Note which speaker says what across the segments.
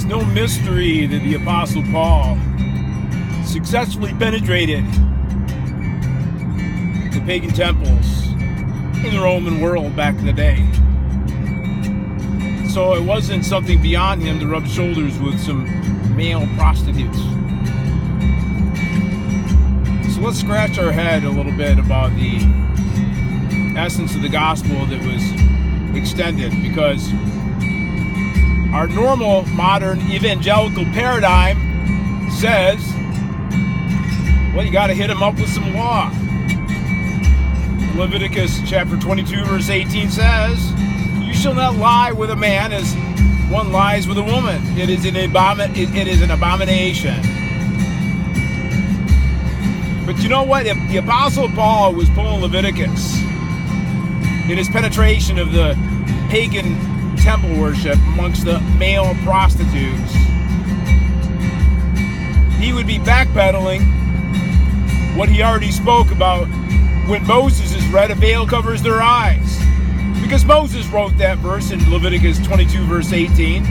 Speaker 1: It's no mystery that the Apostle Paul successfully penetrated the pagan temples in the Roman world back in the day. So it wasn't something beyond him to rub shoulders with some male prostitutes. So let's scratch our head a little bit about the essence of the gospel that was extended, because our normal modern evangelical paradigm says, well, you got to hit him up with some law. Leviticus chapter 22 verse 18 says, you shall not lie with a man as one lies with a woman. It is an abomination. But you know what? If the Apostle Paul was pulling Leviticus in his penetration of the pagan temple worship amongst the male prostitutes, he would be backpedaling what he already spoke about when Moses is read, a veil covers their eyes. Because Moses wrote that verse in Leviticus 22 verse 18.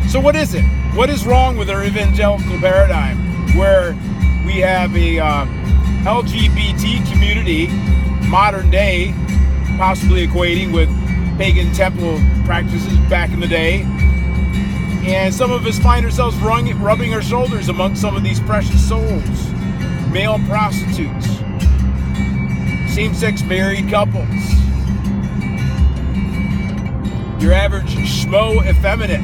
Speaker 1: So what is it? What is wrong with our evangelical paradigm where we have a LGBT community, modern day, possibly equating with pagan temple practices back in the day, and some of us find ourselves rubbing our shoulders among some of these precious souls, male prostitutes, same-sex married couples, your average schmo effeminate.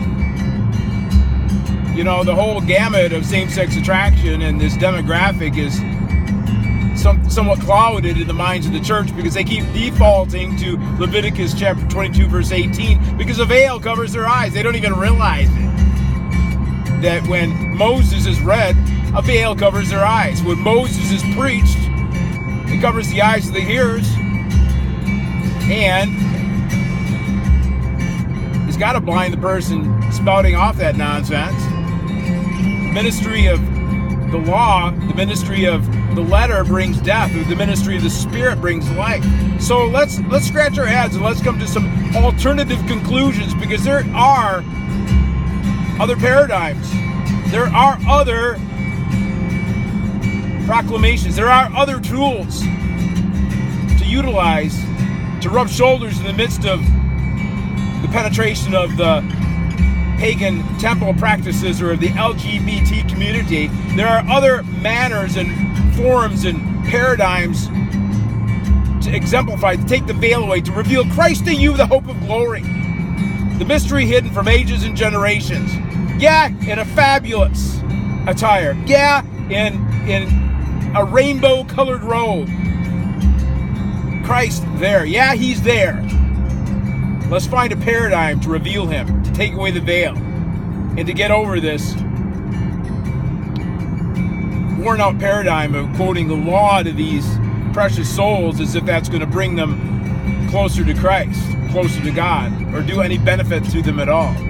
Speaker 1: You know, the whole gamut of same-sex attraction in this demographic is somewhat clouded in the minds of the church because they keep defaulting to Leviticus chapter 22 verse 18 because a veil covers their eyes. They don't even realize it, that when Moses is read, a veil covers their eyes. When Moses is preached, it covers the eyes of the hearers, and it's got to blind the person spouting off that nonsense. The ministry of the law, the ministry of the letter brings death, or the ministry of the Spirit brings life. So let's scratch our heads and let's come to some alternative conclusions, because there are other paradigms. There are other proclamations. There are other tools to utilize to rub shoulders in the midst of the penetration of the pagan temple practices or of the LGBT community. There are other manners and forms and paradigms to exemplify, to take the veil away, to reveal Christ to you, the hope of glory, the mystery hidden from ages and generations. Yeah, in a fabulous attire. Yeah, in a rainbow-colored robe. Christ there. Yeah, he's there. Let's find a paradigm to reveal him, to take away the veil, and to get over this worn-out paradigm of quoting the law to these precious souls as if that's going to bring them closer to Christ, closer to God, or do any benefit to them at all.